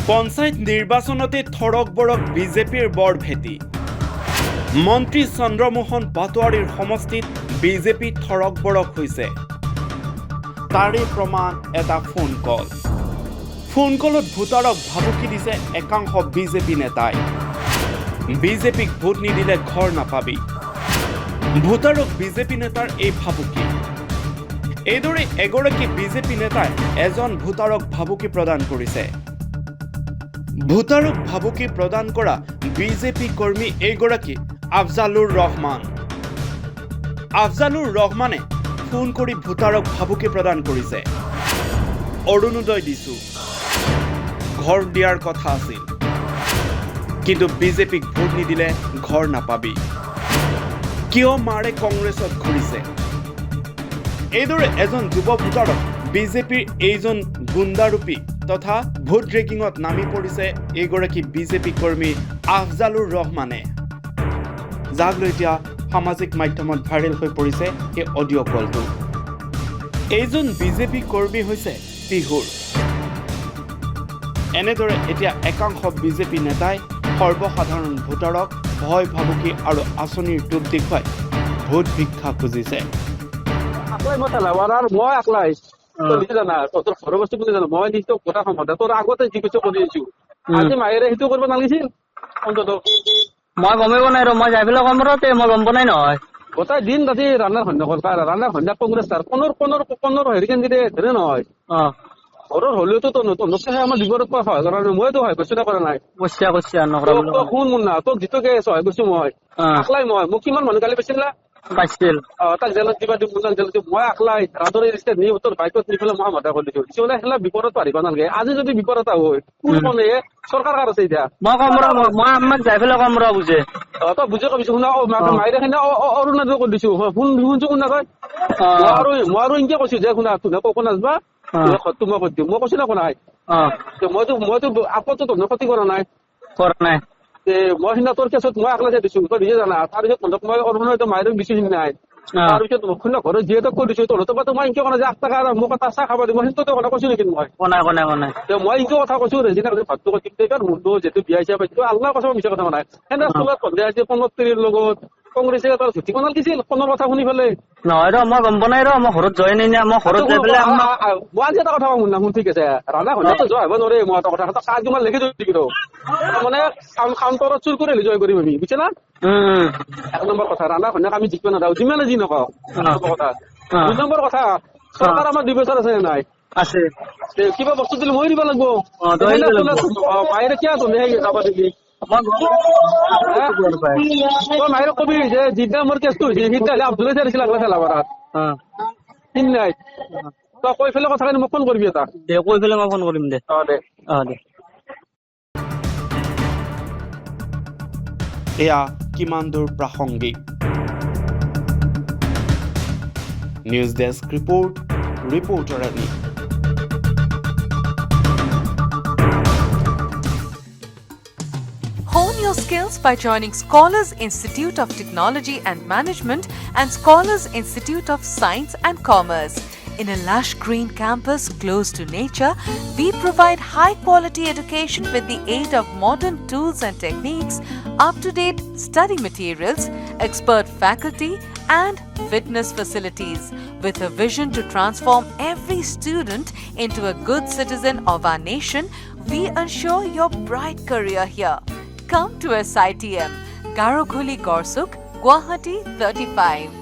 পঞ্চায়ত নিৰ্বাচনতে থৰক বৰক বিজেপিৰ বৰ ভেটি মন্ত্ৰী চন্দ্ৰমোহন পাটোৱাৰীৰ সমষ্টিত বিজেপি থৰক বৰক হৈছে তাৰে প্ৰমাণ এটা ফোন কলত ভোটাৰক ভাবুকি দিছে একাংশ বিজেপি নেতাই বিজেপিক ভোট নিদিলে ঘৰ নাপাবি ভোটাৰক বিজেপি নেতাৰ এই ভাবুকি এইদৰে এগৰাকী বিজেপি নেতাই এজন ভোটাৰক ভাবুকি প্ৰদান কৰিছে ভোটাৰক ভাবুকি প্ৰদান কৰা বিজেপি কৰ্মী এইগৰাকী আফজালুৰ ৰহমানে ফোন কৰি ভোটাৰক ভাবুকি প্ৰদান কৰিছে অৰুণোদয় দিছো ঘৰ দিয়াৰ কথা আছিল কিন্তু বিজেপিক ভোট নিদিলে ঘৰ নাপাবি কিয় মাৰে কংগ্ৰেছত ঘূৰিছে এইদৰে এজন যুৱ ভোটাৰক বিজেপিৰ এইজন গুণ্ডাৰূপী তথা ভোট ৰেগিঙত নামি পৰিছে এইগৰাকী বিজেপি কৰ্মী আফজালুৰ ৰহমানে যাক লৈ এতিয়া সামাজিক মাধ্যমত ভাইৰেল হৈ পৰিছে এই অডিঅ' কলটো এইজন বিজেপি কৰ্মী হৈছে পিহুৰ এনেদৰে এতিয়া একাংশ বিজেপি নেতাই সৰ্বসাধাৰণ ভোটাৰক ভয় ভাবুকি আৰু আঁচনিৰ টোপ দেখুৱাই ভোট ভিক্ষা খুজিছে মই নিশ্চয় কথা সম্বন্ধে তোৰ আগতে যি কিছু কৰি আছো আজি মায়েৰে সেইটো কৰিব নালাগিছিল অন্ততঃ মই গমেই নাই ৰ মই যাই পেলাই কম ৰ মই গম পোৱা নাই নহয় গোটেই দিন ৰাতি ৰাণাৰ সন্ধ্যা কংগ্ৰেছ তাৰ কোনৰ হেৰি কেন্দ্ৰীয় ধৰে নহয় ঘৰৰ হলেওতো নতুনকে আমাৰ বিপদত পৰা সহায় কৰা নাই মইতো সহায় কৰিছো কৰা নাই শুন মোৰ না তোক যিটো সহায় কৰিছো মই আকলাই মোক কিমান মানুহ গালি পাইছিল না পাইছিল তাক জেলত দিবা দিম জেলত মই আকলাই ৰাজৰে ৰিষ্টেট নি তোৰ বাইকত নি পেলাই মই মাতা কৰি দিছো কিছুমানে খেলা বিপদত পাৰিব নালাগে আজি যদি বিপদ এটা হয় কোন কোনে চৰকাৰ কাৰ আছে এতিয়া মই কম ৰ মই আমাক যাই পেলাই কম ৰ বুজে তই বুজে কবিছো শুনা মাইৰে খানে অৰুণাচল কৰি দিছো শুনছো শুনা কয় মই আৰু এনেকে কৈছো যে শুনা তোনে কক নাযাবা মই কৈ দিম মই কৈছো না কোনাই মইতো আপত্তি তোৰ ক্ষতি কৰা নাই মই সিদিনা তোৰ কেছত মই আকলাই দিছো তই নিজে জানা তাৰপিছত মই অৰুণাচল মাইৰক দিছো নাই তাৰপিছত শুনা ঘৰত যিহেতু কৈ দিছো তহঁতৰ পৰা মই এনেকে কৰা যে 8 টকা মোক এটা চাহ খাব দিব সেইটো কথা কৈছো নেকি মই মই এনেকে কথা কৈছো ৰেজিনা ভাতটো কৈ মোৰতো যিহেতু বিয়া হিচাপে পাইছো আল্লাহ কথা মিছা কথা নাই সেনে স্কুলত সন্ধিয়া আছে 15 লগত কংগ্ৰেছে এটা ধুতি বনাল দিছিল কোনৰ কথা শুনি পেলাই নহয় ৰ মই গম পোৱা নাই ৰ মই ঘৰত যোৱাই নাই মই ঘৰত যাই পেলাই মই আজি এটা কথা শুন শুন ঠিক আছে ৰাণা সন্ধিয়াতো যোৱা হ'ব নোৱাৰে মই এটা কথা কাজ তোমাৰ লেখি দিওঁ মানে কাউণ্টাৰত চুৰ কৰি জয় কৰিম আমি বুজিছে না 1 নম্বৰ কথা ৰাণা সন্ধিয়াক আমি জিকিব নাযাওঁ যিমানে যি নকওঁ কথা 2 নম্বৰ কথা চৰকাৰ আমাৰ 2 বছৰ আছে নাই আছে কিবা বস্তু দিলে মই দিব লাগিব বাহিৰে কিয় তুমি যাব দিবি মাইৰে কবি যে যিদিনা মোৰ কেছটো হৈছে সিদিনা আব্দুল চাইছিল আগলা খেলা পৰাত নাই তই কৈ পেলাই কথা মোক ফোন কৰিবি এটা দে কৈ পেলাই মই ফোন কৰিম দে দে এয়া কিমান দূৰ প্ৰাসংগিক নিউজ ডেস্ক ৰিপৰ্টাৰ আনি Hone your skills by joining Scholars Institute of Technology and Management and Scholars Institute of Science and Commerce. In a lush green campus close to nature, we provide high-quality education with the aid of modern tools and techniques, up-to-date study materials, expert faculty, and fitness facilities. With a vision to transform every student into a good citizen of our nation, we ensure your bright career here. Come to SITM, Garokhuli Gorsuk, Guwahati 35.